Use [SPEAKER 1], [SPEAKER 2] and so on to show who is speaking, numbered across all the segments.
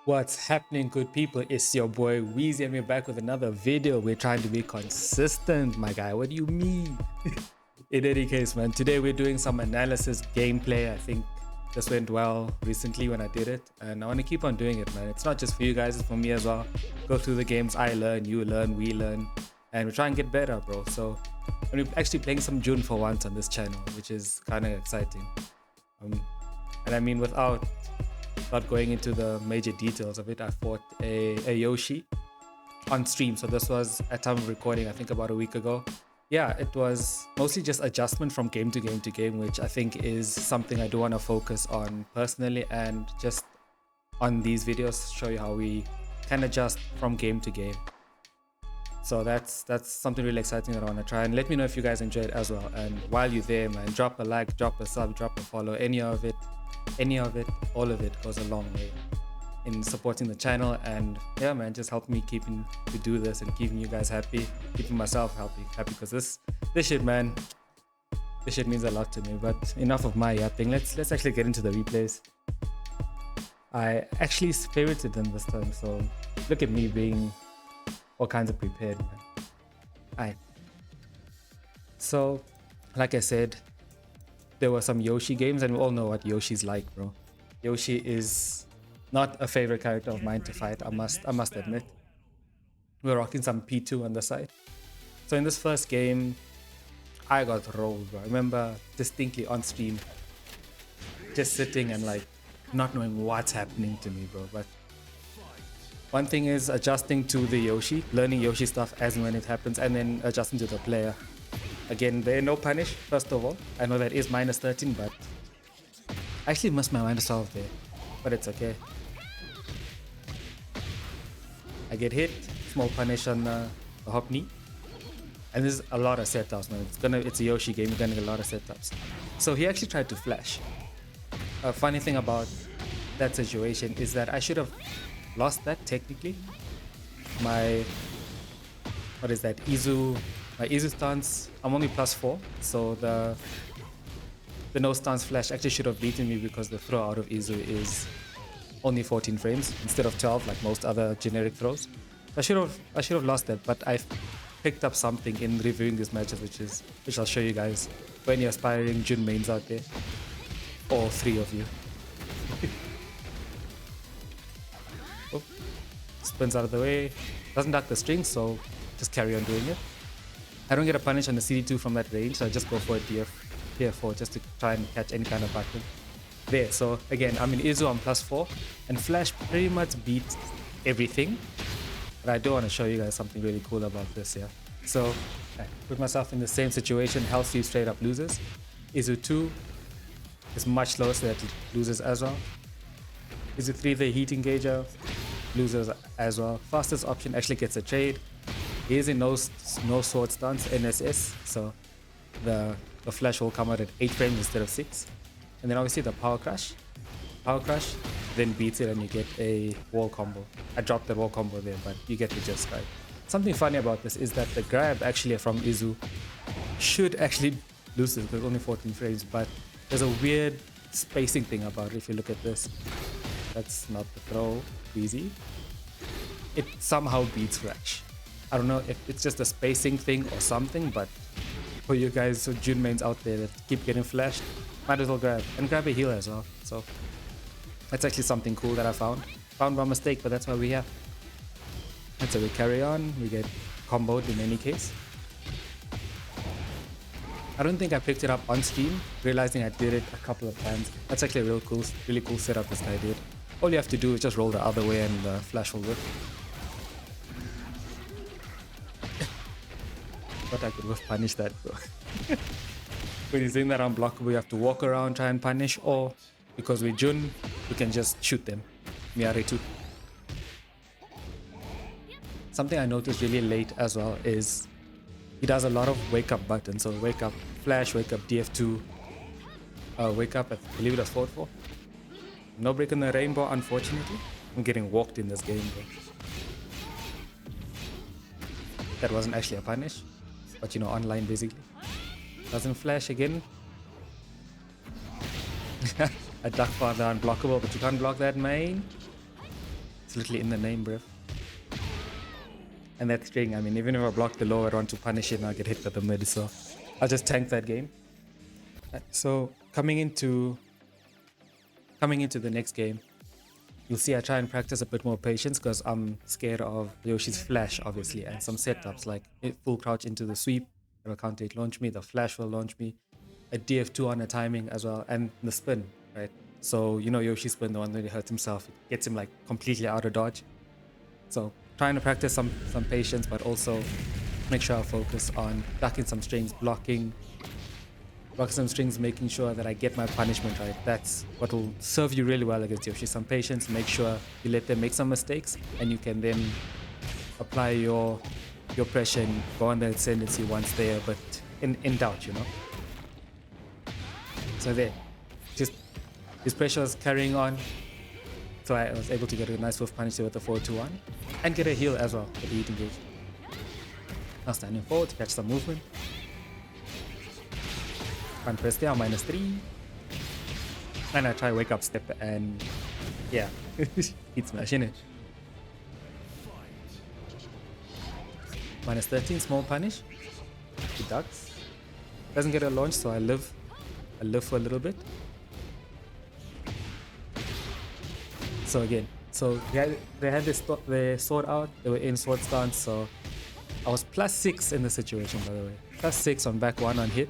[SPEAKER 1] What's happening, good people? It's your boy Weezy, and we're back with another video. We're trying to be consistent, my guy. What do you mean? In any case, man, today we're doing some analysis gameplay. I think this went well recently when I did it, and I want to keep on doing it, man. It's not just for you guys, it's for me as well. Go through the games, I learn, you learn, we learn, and we try and get better, bro. So, and we're actually playing some June for once on this channel, which is kind of exciting. And I mean, without not going into the major details of it, I fought a Yoshi on stream. So this was at time of recording, I think about a week ago. Yeah, it was mostly just adjustment from game to game to game, which I think is something I do want to focus on personally, and just on these videos show you how we can adjust from game to game. So that's something really exciting that I want to try, and let me know if you guys enjoy it as well. And while you're there, man, drop a like, drop a sub, drop a follow, any of it, all of it goes a long way in supporting the channel. And yeah, man, just help me keeping to do this and keeping you guys happy, keeping myself happy, because this shit, man, this shit means a lot to me. But enough of my yapping. Let's actually get into the replays. I actually favorited them this time, so look at me being all kinds of prepared, man. Alright, so like I said, there were some Yoshi games, and we all know what Yoshi's like, bro. Yoshi is not a favorite character of mine to fight, I must admit. We're rocking some P2 on the side. So in this first game, I got rolled, bro. I remember distinctly on stream, just sitting and like not knowing what's happening to me, bro. But one thing is adjusting to the Yoshi, learning Yoshi stuff as and when it happens, and then adjusting to the player. Again, there no punish, first of all. I know that is minus 13, but I actually missed my minus 12 there. But it's okay. I get hit, small punish on the hop knee. And there's a lot of setups, man. It's a Yoshi game, you're gonna get a lot of setups. So he actually tried to flash. A funny thing about that situation is that I should have lost that technically. My Izu stance, I'm only +4, so the no stance flash actually should have beaten me, because the throw out of Izu is only 14 frames instead of 12 like most other generic throws. I should have lost that, but I've picked up something in reviewing these matches, which I'll show you guys for any aspiring Jun mains out there. All three of you. Oh, spins out of the way, doesn't duck the string, so just carry on doing it. I don't get a punish on the CD2 from that range, so I just go for a DF4 just to try and catch any kind of button. There, so again, I'm in Izu, I'm +4, and Flash pretty much beats everything. But I do want to show you guys something really cool about this here. So I put myself in the same situation, health steal straight up loses. Izu 2 is much lower, so that it loses as well. Izu 3, the heat engager, loses as well. Fastest option actually gets a trade. He is in no sword stance, NSS, so the flash will come out at 8 frames instead of 6. And then obviously the power crush, then beats it and you get a wall combo. I dropped that wall combo there, but you get the gist, right? Something funny about this is that the grab actually from Izu should actually lose this because only 14 frames, but there's a weird spacing thing about it. If you look at this, that's not the throw, Weezy. It somehow beats Flash. I don't know if it's just a spacing thing or something, but for you guys, so Jun mains out there that keep getting flashed, might as well grab a heal as well. So that's actually something cool that I found by mistake, but that's why we're here. And so we carry on, we get comboed in any case. I don't think I picked it up on stream, realizing I did it a couple of times. That's actually a really cool setup this guy did. All you have to do is just roll the other way and the flash will work. But I could have punished that, bro. When he's saying that unblockable, you have to walk around, try and punish, or because we're Jun, we can just shoot them. Miare too. Something I noticed really late as well is he does a lot of wake up buttons. So wake up flash, wake up DF2, wake up, I believe it was forward 4. No break in the rainbow, unfortunately. I'm getting walked in this game, bro. That wasn't actually a punish, but you know, online basically. Doesn't flash again. A duck father unblockable, but you can't block that main. literally in the name, bruv. And that string, I mean, even if I block the low, I want to punish it and I'll get hit with the mid, so I'll just tank that game. So coming into the next game, you'll see I try and practice a bit more patience because I'm scared of Yoshi's flash, obviously, and some setups like full crouch into the sweep, it'll counter it launch me, the flash will launch me, a DF2 on a timing as well, and the spin, right? So, you know, Yoshi's spin, the one that he hurts himself, it gets him like completely out of dodge. So trying to practice some patience, but also make sure I focus on ducking some strings, blocking some strings, making sure that I get my punishment right. That's what will serve you really well against Yoshi. Some patience, make sure you let them make some mistakes, and you can then apply your pressure and go on the ascendancy once they're but in doubt, you know. So there, just his pressure was carrying on. So I was able to get a nice swift punish with the 4-2-1 and get a heal as well with the heat engage. Now standing forward to catch some movement. One press down, -3. And I try wake up step and yeah, heat smash in it. -13, small punish. He ducks. Doesn't get a launch, so I live for a little bit. So again, they had their sword out, they were in sword stance, so I was +6 in the situation, by the way. +6 on back 1 on hit,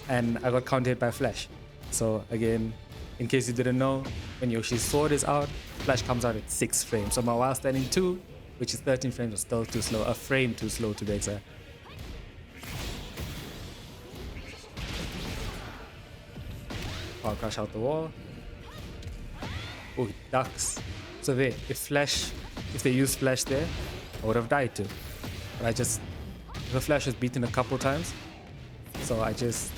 [SPEAKER 1] and I got countered by flash. So again, in case you didn't know, when Yoshi's sword is out, flash comes out at 6 frames. So my while standing 2, which is 13 frames, was still too slow, a frame too slow to be exact. Power crush out the wall. Oh, he ducks. So there, if they used flash there, I would have died too. But the flash was beaten a couple times, so I just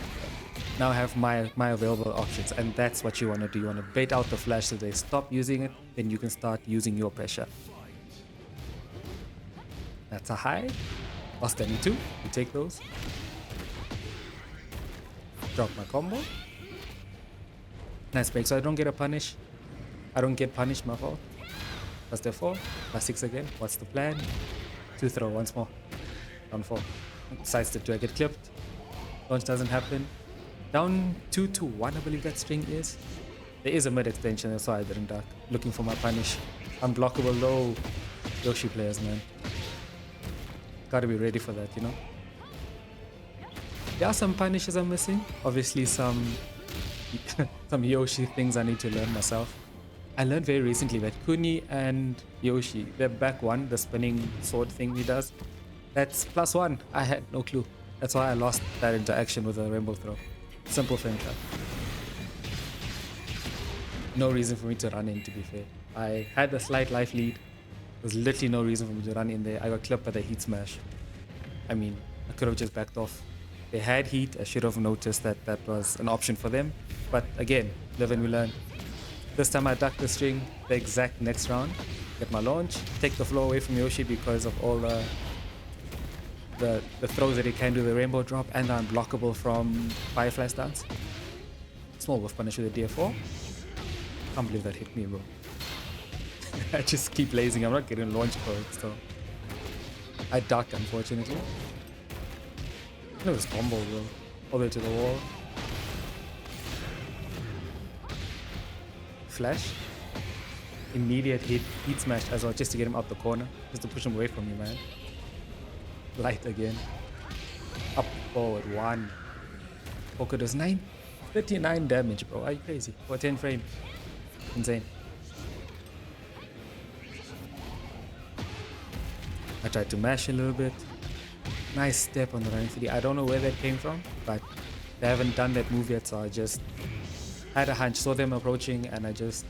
[SPEAKER 1] now have my available options, and that's what you want to do. You want to bait out the flash so they stop using it, then you can start using your pressure. That's a high. While standing 2, you take those. Drop my combo. Nice break, so I don't get a punish. I don't get punished, my fault. +4, +6 again. What's the plan? 2 throw once more. Down 4. Sidestep, do I get clipped? Launch doesn't happen. Down 2-1, I believe that string is. There is a mid extension, that's why I didn't duck. Looking for my punish. Unblockable low. Yoshi players, man. Gotta be ready for that, you know? There are some punishes I'm missing. Obviously some Yoshi things I need to learn myself. I learned very recently that Kuni and Yoshi, their back 1, the spinning sword thing he does, that's +1. I had no clue. That's why I lost that interaction with a rainbow throw. Simple frame trap. No reason for me to run in, to be fair. I had a slight life lead. There's literally no reason for me to run in there. I got clipped by the heat smash. I mean, I could have just backed off. They had heat. I should have noticed that that was an option for them. But again, live and we learn. This time I ducked the string the exact next round. Get my launch. Take the flow away from Yoshi because of all the throws that he can do, the rainbow drop, and the unblockable from Firefly stance. Small wolf punish with a DF4. Can't believe that hit me, bro. I just keep lasing. I'm not getting launch points, so I ducked, unfortunately. Look at this combo, bro. All the way to the wall. Flash. Immediate heat smash as well, just to get him out the corner, just to push him away from me, man. Light again. Up forward 1. Poker does 39 damage, bro. Are you crazy? For 10 frame. Insane. I tried to mash a little bit. Nice step on the running 3D. I don't know where that came from, but they haven't done that move yet, so I just had a hunch, saw them approaching, and I just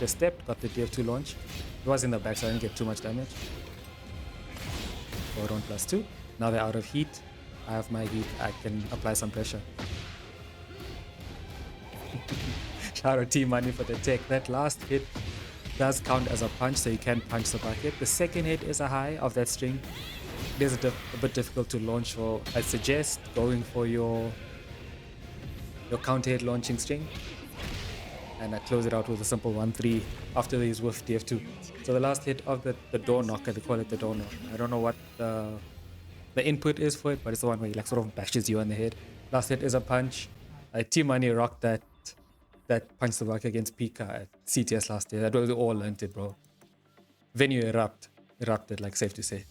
[SPEAKER 1] stepped, got the DF2 launch. It was in the back, so I didn't get too much damage. Forward on +2. Now they're out of heat. I have my heat. I can apply some pressure. Shout out Team Money for the tech. That last hit does count as a punch, so you can punch the bucket. The second hit is a high of that string. It is a bit difficult to launch, so I suggest going for your counter hit launching string. and I close it out with a simple 1-3 after these with DF2. So the last hit of the door knocker, they call it the door knocker. I don't know what the input is for it, but it's the one where he like sort of bashes you on the head. Last hit is a punch. Team Money rocked that punch the buck against Pika at CTS last year. That was all learned it, bro. Venue erupted, like safe to say.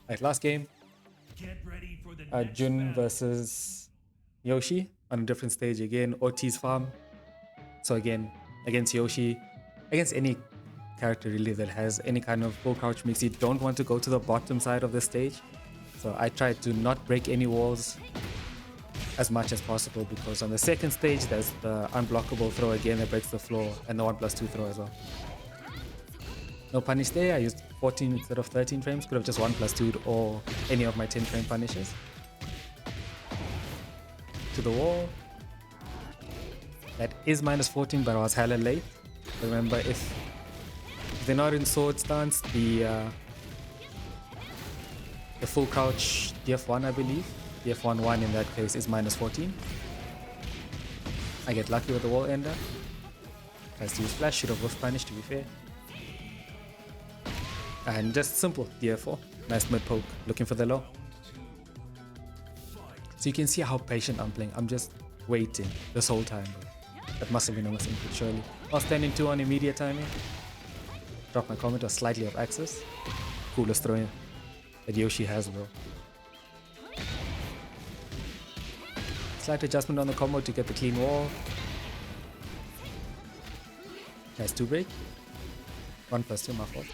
[SPEAKER 1] Like last game, Jun versus Yoshi on a different stage again. Ortiz farm. So again, against Yoshi, against any character really that has any kind of full crouch mix, you don't want to go to the bottom side of the stage. So I tried to not break any walls as much as possible, because on the second stage there's the unblockable throw again that breaks the floor, and the 1+2 throw as well. No punish there. I used 14 instead of 13 frames. Could have just 1+2'd or any of my 10 frame punishes. To the wall. That is -14, but I was hella late. Remember, if they're not in sword stance, the full crouch DF1, I believe, DF1-1 in that case is -14. I get lucky with the wall ender. Tries to use flash, should have whiff punish to be fair. And just simple DF4, nice mid poke, looking for the low. So you can see how patient I'm playing. I'm just waiting this whole time, bro. That must have been a misinput, surely. I was standing 2 on immediate timing. Drop my comment, was slightly off axis. Coolest throw in that Yoshi has, bro. Slight adjustment on the combo to get the clean wall. Nice 2 break. 1+2, my fault.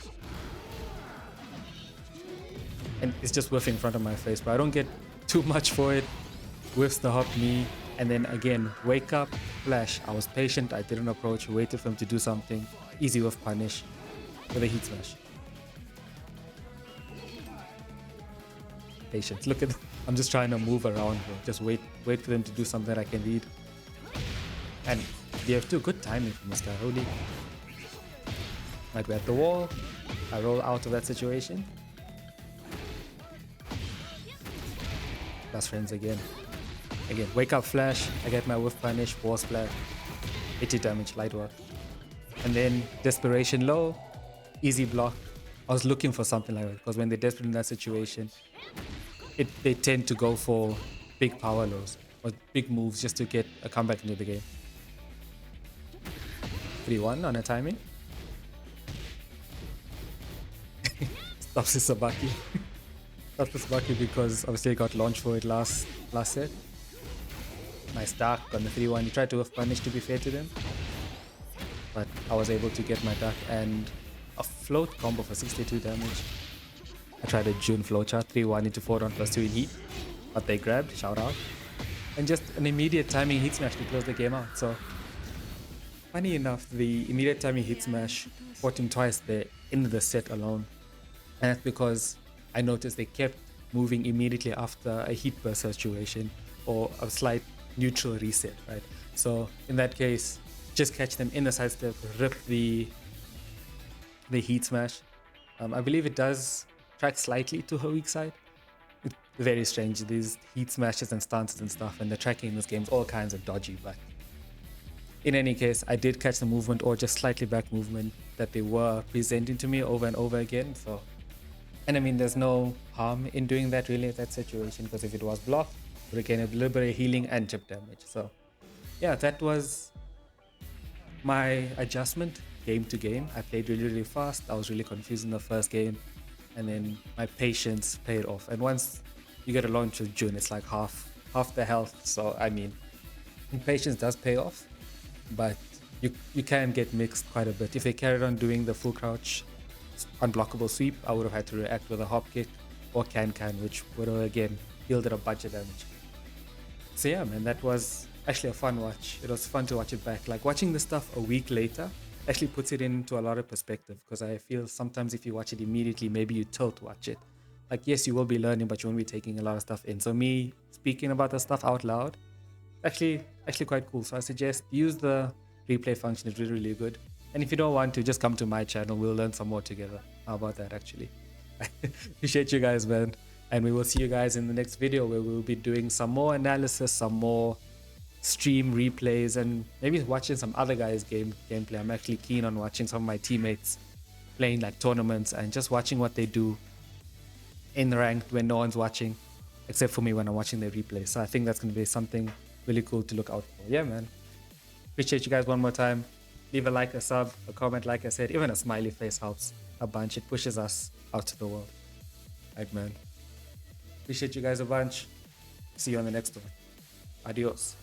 [SPEAKER 1] And it's just whiffing in front of my face, but I don't get too much for it. Whiffs the hop knee, and then again, wake up, flash. I was patient, I didn't approach, waited for him to do something. Easy whiff punish with a heat smash. Patience, look at, I'm just trying to move around, bro. Just wait for them to do something that I can read. And DF2, good timing from this guy, holy. Might be at the wall, I roll out of that situation. Plus friends again. Again, wake up flash, I get my whiff punish, wall splat, 80 damage, light work. And then desperation low, easy block. I was looking for something like that, because when they're desperate in that situation, they tend to go for big power lows or big moves just to get a comeback into the game. 3-1 on a timing. Stops the Sabaki. Stops the Sabaki because obviously I got launched for it last set. Nice duck on the 3-1. He tried to whiff punish to be fair to them, but I was able to get my duck and a float combo for 62 damage. I tried a June flowchart, 3-1 into 4-1+2 in heat, but they grabbed, shout out. And just an immediate timing heat smash to close the game out. So funny enough, the immediate timing hit smash fought him twice there in the set alone. And that's because I noticed they kept moving immediately after a heat burst situation or a slight neutral reset, right? So in that case, just catch them in the sidestep, rip the heat smash. I believe it does track slightly to her weak side. It's very strange, these heat smashes and stances and stuff, and the tracking in this game is all kinds of dodgy, but in any case, I did catch the movement or just slightly back movement that they were presenting to me over and over again. So, and I mean, there's no harm in doing that really at that situation, because if it was blocked, it would gain a little bit of healing and chip damage. So yeah, that was my adjustment game to game. I played really fast. I was really confused in the first game, and then my patience paid off. And once you get a launch with June, it's like half the health. So I mean, patience does pay off, but you can get mixed quite a bit. If they carried on doing the full crouch unblockable sweep, I would have had to react with a hop kick or can, which would have again yielded a bunch of damage. So yeah, man, that was actually a fun watch. It was fun to watch it back. Like watching this stuff a week later actually puts it into a lot of perspective, because I feel sometimes if you watch it immediately, maybe you tilt watch it. Like yes, you will be learning, but you won't be taking a lot of stuff in. So me speaking about the stuff out loud, actually quite cool. So I suggest use the replay function. It's really good. And if you don't want to, just come to my channel, we'll learn some more together. How about that? Actually appreciate you guys, man, and we will see you guys in the next video, where we'll be doing some more analysis, some more stream replays and maybe watching some other guys' gameplay. I'm actually keen on watching some of my teammates playing like tournaments and just watching what they do in ranked when no one's watching, except for me when I'm watching the replay. So I think that's going to be something really cool to look out for. Yeah, man. Appreciate you guys one more time. Leave a like, a sub, a comment, like I said. Even a smiley face helps a bunch. It pushes us out to the world. Right, man. Appreciate you guys a bunch. See you on the next one. Adios.